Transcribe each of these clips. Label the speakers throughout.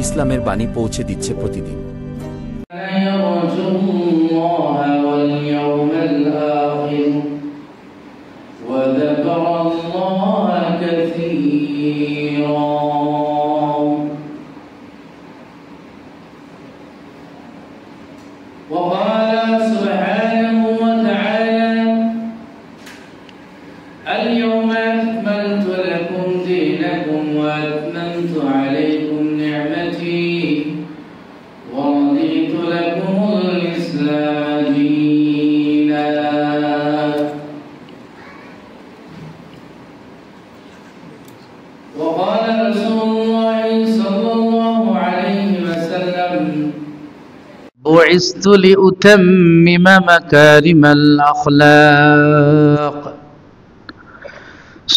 Speaker 1: ইসলামের বাণী পৌঁছে দিচ্ছে প্রতিদিন।
Speaker 2: اليوم أكملت لكم دينكم وأتممت عليكم نعمتي ورضيت لكم الإسلام دينا. وقال رسول الله صلى الله عليه وسلم: بعثت لأتمم مكارم الأخلاق.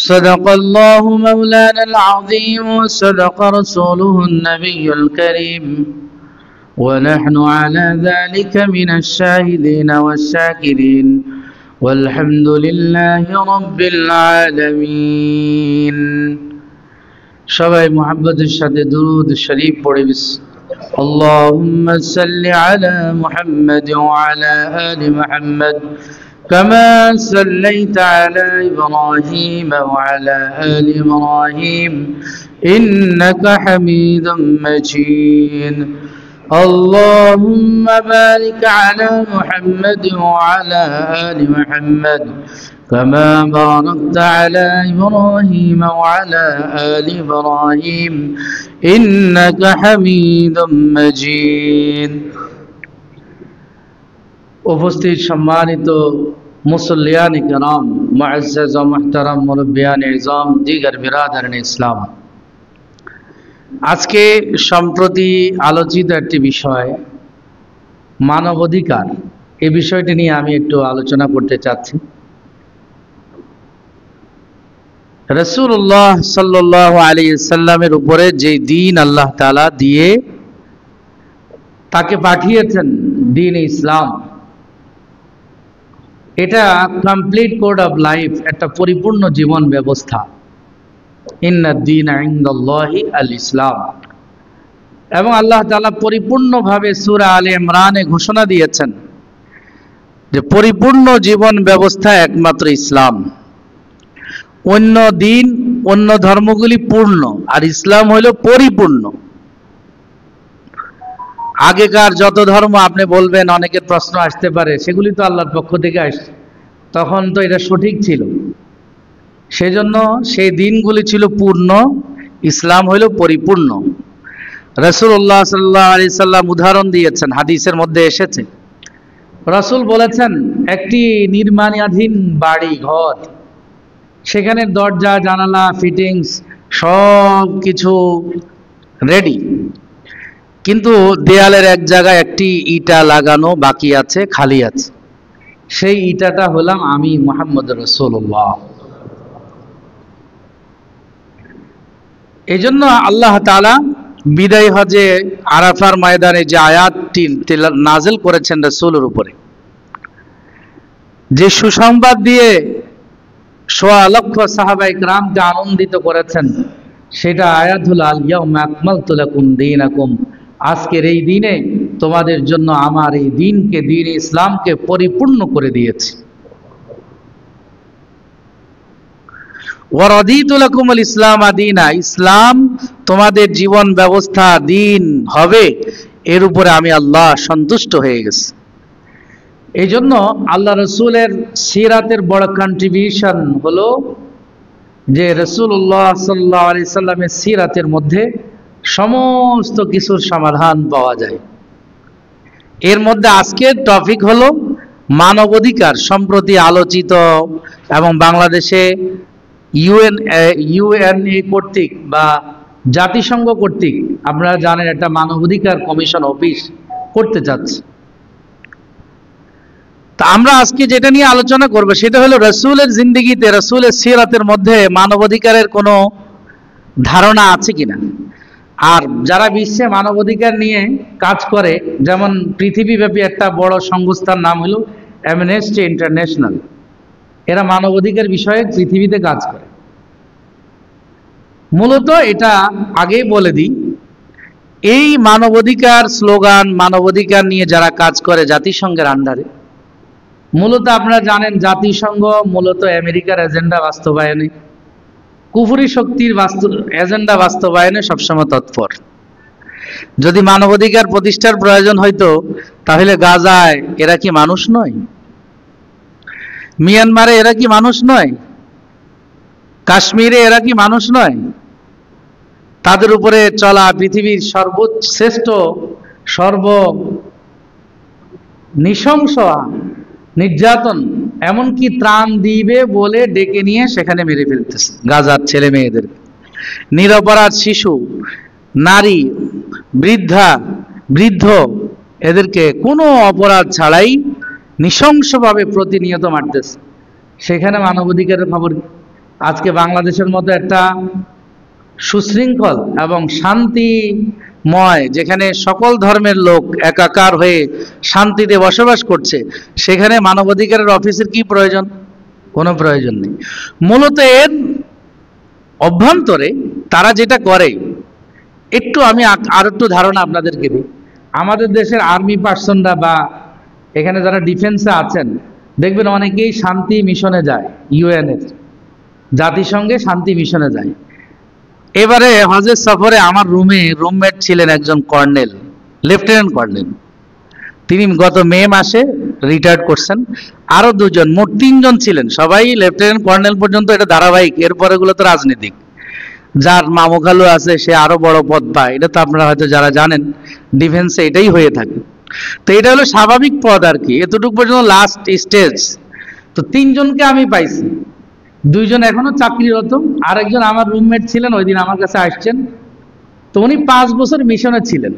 Speaker 2: صدق الله مولانا العظيم وصدق رسوله النبي الكريم ونحن على ذلك من الشاهدين والشاكرين والحمد لله رب العالمين. সবাই মুহাব্বতের সাথে দুরূদ শরীফ পড়ে اللهم صل على محمد وعلى آل محمد كما صليت على إبراهيم وعلى آل إبراهيم إنك حميد مجيد. اللهم بارك على محمد وعلى آل محمد كما باركت على إبراهيم وعلى آل إبراهيم إنك حميد مجيد. উপস্থিত সম্মানিত মুসল্লিয়ান কিরাম, মুআজ্জাজ ও মুহতারাম মুরব্বিয়ান ইজাম, দিগার বিরাদারান ইসলাম, আজকে সম্প্রতি আলোচিত একটি বিষয় মানবাধিকার, এই বিষয়টি নিয়ে আমি একটু আলোচনা করতে চাচ্ছি। রাসূলুল্লাহ সাল্লাল্লাহু আলাইহি সাল্লামের উপরে যে দ্বীন আল্লাহ তাআলা দিয়ে তাকে পাঠিয়েছেন, দ্বীন ইসলাম, এটা কমপ্লিট কোড অফ লাইফ, একটা পরিপূর্ণ জীবন ব্যবস্থা। ইন্নাদ-দীনা ইনদাল্লাহি আল ইসলাম। এবং আল্লাহ তাআলা পরিপূর্ণভাবে সূরা আলে ইমরানে ঘোষণা দিয়েছেন যে পরিপূর্ণ জীবন ব্যবস্থা একমাত্র ইসলাম। অন্য দিন, অন্য ধর্মগুলি পূর্ণ, আর ইসলাম হইল পরিপূর্ণ। আগেকার যত ধর্ম আপনি বলবেন, অনেকের প্রশ্ন আসতে পারে, সেগুলি তো আল্লাহর পক্ষ থেকে আসছে, তখন তো এটা সঠিক ছিল, সেজন্য সেই দিনগুলি ছিল পূর্ণ, ইসলাম হইল পরিপূর্ণ। রাসূলুল্লাহ সাল্লাল্লাহু আলাইহি সাল্লাম উদাহরণ দিয়েছেন, হাদিসের মধ্যে এসেছে, রাসূল বলেছেন একটি নির্মাণাধীন বাড়ি ঘর, সেখানে দরজা জানালা ফিটিংস সব কিছু রেডি, কিন্তু দেয়ালের এক জায়গায় একটি ইটা লাগানো বাকি আছে, খালি আছে। সেই ইটাটা হলাম আমি, মুহাম্মদ রাসূলুল্লাহ। এই জন্য আল্লাহ তাআলা বিদায় হজে আরাফার ময়দানে যে আয়াতটি নাজিল করেছেন রাসূলের উপরে, যে সুসংবাদ দিয়ে সোয়া লক্ষ সাহাবায়ে কিরামকে আনন্দিত করেছেন, সেটা আয়াত হলো আল ইয়াউমা আকমালতু লাকুম দীনাকুম। আজকের এই দিনে তোমাদের জন্য আমার এই দিনকে, দ্বীন ইসলামকে পরিপূর্ণ করে দিয়েছি। ওয়া রাদিতু লাকুমুল ইসলাম দীনা, ইসলাম তোমাদের জীবন ব্যবস্থা, দিন হবে, এর উপরে আমি আল্লাহ সন্তুষ্ট হয়ে গেছি। এই জন্য আল্লাহ রসুলের সিরাতের বড় কন্ট্রিবিউশন হলো যে রাসূলুল্লাহ সাল্লাল্লাহু আলাইহি সাল্লামের সিরাতের মধ্যে সমস্ত কিছুর সমাধান পাওয়া যায়। এর মধ্যে আজকের টপিক হলো মানবাধিকার, সম্প্রতি আলোচিত এবং বাংলাদেশে ইউএনএ কর্তৃক বা জাতিসংঘ কর্তৃক, আপনারা জানেন, একটা মানবাধিকার কমিশন অফিস করতে চাচ্ছে। তা আমরা আজকে যেটা নিয়ে আলোচনা করব সেটা হলো রাসূলের জিন্দেগিতে, রাসূলের সিরাতের মধ্যে মানবাধিকারের কোনো ধারণা আছে কিনা। আর যারা বিশ্বে মানবাধিকার নিয়ে কাজ করে, যেমন পৃথিবীব্যাপী একটা বড় সংস্থার নাম হলো অ্যামনেস্টি ইন্টারন্যাশনাল, এরা মানবাধিকার বিষয়ে পৃথিবীতে কাজ করে। মূলত এটা আগেই বলে দিই, এই মানবাধিকার স্লোগান, মানবাধিকার নিয়ে যারা কাজ করে জাতিসংঘের আন্ডারে, মূলত আপনারা জানেন জাতিসংঘ মূলত আমেরিকার এজেন্ডা বাস্তবায়নে, কুফরি শক্তির এজেন্ডা বাস্তবায়নে সবসময় তৎপর। যদি মানবাধিকার প্রতিষ্ঠার প্রয়োজন হইতো তাহলে গাজায় এরা কি মানুষ নয়? মিয়ানমারে এরা কি মানুষ নয়? কাশ্মীরে এরা কি মানুষ নয়? তাদের উপরে চলা পৃথিবীর সর্বশ্রেষ্ঠ নৃশংস নির্যাতন, এমনকি ত্রাণ দিবে বলে ডেকে নিয়ে সেখানে মেরে ফেলতেছে গাজার ছেলে মেয়েদের, নিরপরাধ শিশু, নারী, বৃদ্ধ, এদেরকে কোনো অপরাধ ছাড়াই নৃশংসভাবে প্রতিনিয়ত মারতেছে। সেখানে মানবাধিকারের খবর। আজকে বাংলাদেশের মতো একটা সুশৃঙ্খল এবং শান্তিময়, যেখানে সকল ধর্মের লোক একাকার হয়ে শান্তিতে বসবাস করছে, সেখানে মানবাধিকারের অফিসের কি প্রয়োজন? কোনো প্রয়োজন নেই। মূলত এর অভ্যন্তরে তারা যেটা করে, আমি আর একটু ধারণা আপনাদেরকে দিই। আমাদের দেশের আর্মি পার্সনরা বা এখানে যারা ডিফেন্সে আছেন, দেখবেন অনেকেই শান্তি মিশনে যায়, ইউএনের জাতিসংঘে শান্তি মিশনে যায়। এবারে হজের সফরে আমার রুমমেট ছিলেন একজন কর্নেল, লেফটেন্যান্ট কর্নেল। তিনি গত মে মাসে রিটায়ার্ড করছেন। আরো দুজন, মোট 3 জন ছিলেন, সবাই লেফটেন্যান্ট কর্নেল পর্যন্ত। এটা ধারাবাহিক, এরপরে গুলো তো রাজনীতিক। যার মামু খালু আছে সে আরো বড় পদ পায়, এটা তো আপনারা হয়তো যারা জানেন ডিফেন্সে এটাই হয়ে থাকে। তো এটা হলো স্বাভাবিক পদ আর কি, এতটুকু পর্যন্ত লাস্ট স্টেজ। তো 3 জনকে আমি পাইছি, 2 জন এখনো চাকরিরত, আরেকজন আমার রুমমেট ছিলেন, ওই দিন আমার কাছে আসছেন। তো উনি 5 বছর মিশনে ছিলেন।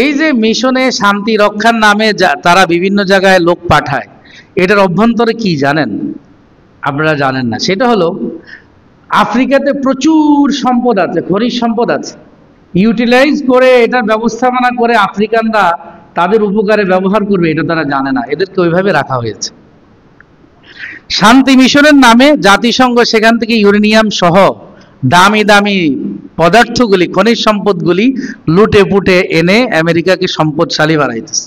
Speaker 2: এই যে মিশনে শান্তি রক্ষার নামে তারা বিভিন্ন জায়গায় লোক পাঠায়, এটার অভ্যন্তরে কি জানেন? আপনারা জানেন না। সেটা হলো আফ্রিকাতে প্রচুর সম্পদ আছে, খনিজ সম্পদ আছে, ইউটিলাইজ করে এটার ব্যবস্থাপনা করে আফ্রিকানরা তাদের উপকারে ব্যবহার করবে, এটা তারা জানে না। এদেরকে ওইভাবে রাখা হয়েছে। শান্তি মিশনের নামে জাতিসংঘ সেখান থেকে ইউরেনিয়াম সহ দামি দামি পদার্থগুলি, খনিজ সম্পদগুলি লুটে পুটে এনে আমেরিকাকে সম্পদশালী বানাইতেছে।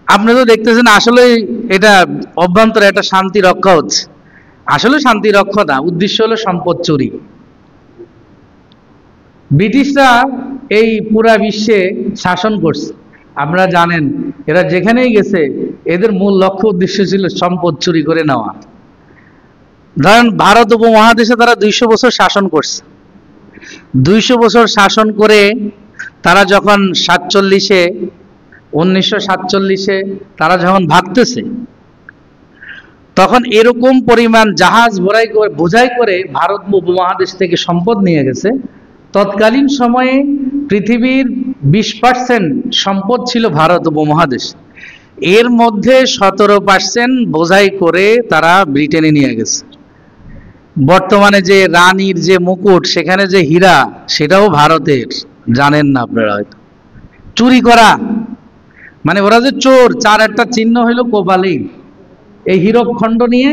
Speaker 2: আপনি তো দেখতেছেন আসলে এটা অভ্যন্তরে একটা শান্তি রক্ষা হচ্ছে, আসলে শান্তি রক্ষা না, উদ্দেশ্য হলো সম্পদ চুরি। ব্রিটিশরা এই পুরা বিশ্বে শাসন করছে, আপনারা জানেন। এরা যেখানেই গেছে এদের মূল লক্ষ্য উদ্দেশ্য ছিল সম্পদ চুরি করে নেওয়া। ধরেন ভারত উপমহাদেশে তারা 200 বছর শাসন করছে। 200 বছর শাসন করে তারা যখন 1947-এ তারা যখন ভাগতেছে, তখন এরকম পরিমাণ জাহাজ বোঝাই করে ভারত উপমহাদেশ থেকে সম্পদ নিয়ে গেছে। তৎকালীন সময়ে পৃথিবীর 20% সম্পদ ছিল ভারত উপমহাদেশ, এর মধ্যে 17% বোঝাই করে তারা ব্রিটেনে নিয়ে গেছে। বর্তমানে যে রানীর যে মুকুট, সেখানে যে হীরা, সেটাও ভারতের, জানেন না আপনারা হয়তো। চুরি করা মানে ওরা যে চোর, 4-1টা চিহ্ন হইল কোপালেই। এই হীরক খণ্ড নিয়ে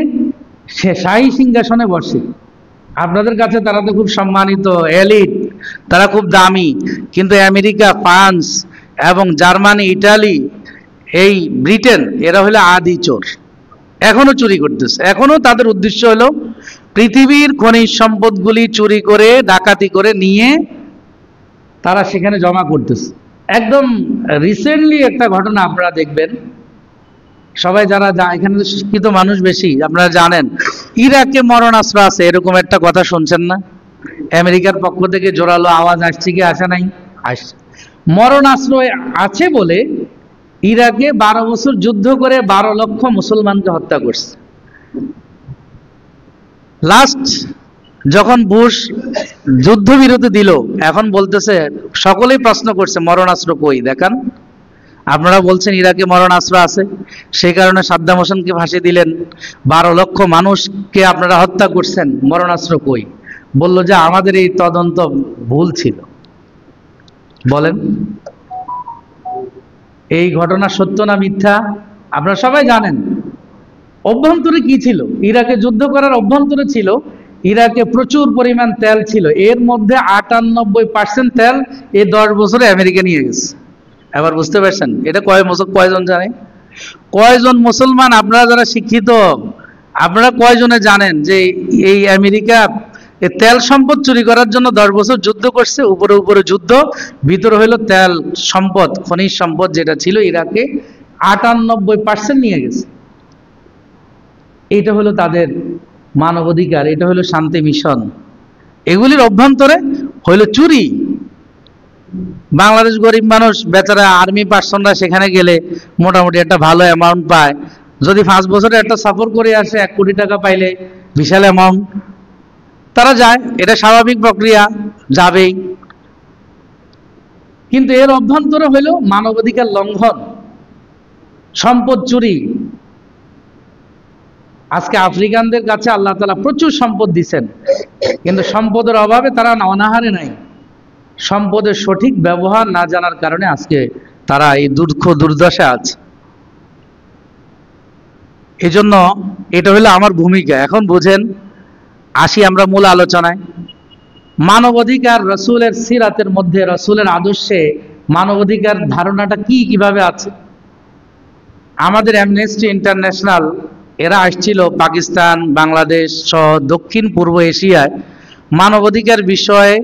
Speaker 2: সে শাহী সিংহাসনে বসে। আপনাদের কাছে তারা তো খুব সম্মানিত, এলিট, তারা খুব দামি, কিন্তু আমেরিকা, ফ্রান্স এবং জার্মানি, ইটালি, এই ব্রিটেন, এরা হলো আদি চোর, এখনো চুরি করতেছে। এখনো তাদের উদ্দেশ্য হলো পৃথিবীর খনিজ সম্পদগুলি চুরি করে, ডাকাতি করে নিয়ে তারা সেখানে জমা করতেছে। একদম রিসেন্টলি একটা ঘটনা আপনারা দেখবেন, সবাই যারা এখানে শিক্ষিত মানুষ বেশি, আপনারা জানেন ইরাকে মরণাস্ত্র আছে, এরকম একটা কথা শুনছেন না? আমেরিকার পক্ষ থেকে জোরালো আওয়াজ আসছে কি আসে নাই? আসছে। মরণাস্ত্র আছে বলে ইরাকে 12 বছর যুদ্ধ করে 12 লক্ষ মুসলমানকে হত্যা করছে। লাস্ট যখন বুশ যুদ্ধবিরতি দিল, এখন বলতেছে, সকলেই প্রশ্ন করছে মরণাস্ত্র কই দেখান। আপনারা বলছেন ইরাকে মরণাস্ত্র আছে, সেই কারণে সাদ্দাম হোসেনকে ফাঁসি দিলেন, 12 লক্ষ মানুষকে আপনারা হত্যা করছেন, মরণাস্ত্র কই? বলল যে আমাদের এই তদন্ত ভুল ছিল। বলেন এই ঘটনা সত্য না মিথ্যা? আপনারা সবাই জানেন। অভ্যন্তরে কি ছিল? ইরাকে যুদ্ধ করার অভ্যন্তরে ছিল ইরাকে প্রচুর পরিমাণ তেল ছিল, এর মধ্যে 98% তেল এই 10 বছরে আমেরিকা নিয়ে গেছে। এবার বুঝতে পারছেন এটা কয়জন জানে? কয়জন মুসলমান আপনারা যারা শিক্ষিত আপনারা কয়জনে জানেন যে এই আমেরিকা এই তেল সম্পদ চুরি করার জন্য 10 বছর যুদ্ধ করছে, উপরে উপরে যুদ্ধ, ভিতরে হইলো তেল সম্পদ, খনিজ সম্পদ যেটা ছিল ইরাকে 98% নিয়ে গেছে। এটা হলো তাদের মানবাধিকার, এটা হলো শান্তি মিশন। এগুলির অভ্যন্তরে হইলো চুরি। বাংলাদেশ গরিব মানুষ বেচারা আর্মি পার্সনরা সেখানে গেলে মোটামুটি একটা ভালো অ্যামাউন্ট পায়। যদি 5 বছরে একটা সফর করে আসে 1 কোটি টাকা পাইলে বিশাল অ্যামাউন্ট, তারা যায়, এটা স্বাভাবিক প্রক্রিয়া, যাবেই। কিন্তু এর অভ্যন্তরে হইল মানবাধিকার লঙ্ঘন, সম্পদ চুরি। আজকে আফ্রিকানদের কাছে আল্লাহ তাআলা প্রচুর সম্পদ দিচ্ছেন, কিন্তু সম্পদের অভাবে তারা অনাহারে নাই। সম্পদের সঠিক ব্যবহার না জানার কারণে আজকে তারা এই দুঃখ দুর্দশা আছে। এজন্য এটা হলো আমার ভূমিকা। এখন বুঝেন, আসি আমরা মূল আলোচনায়। মানবাধিকার রসুলের সিরাতের মধ্যে, রসুলের আদর্শে মানবাধিকার ধারণাটা কিভাবে আছে। আমাদের অ্যামনেস্টি ইন্টারন্যাশনাল এরা আসছিল পাকিস্তান, বাংলাদেশ সহ দক্ষিণ পূর্ব এশিয়ায় মানবাধিকার বিষয়ে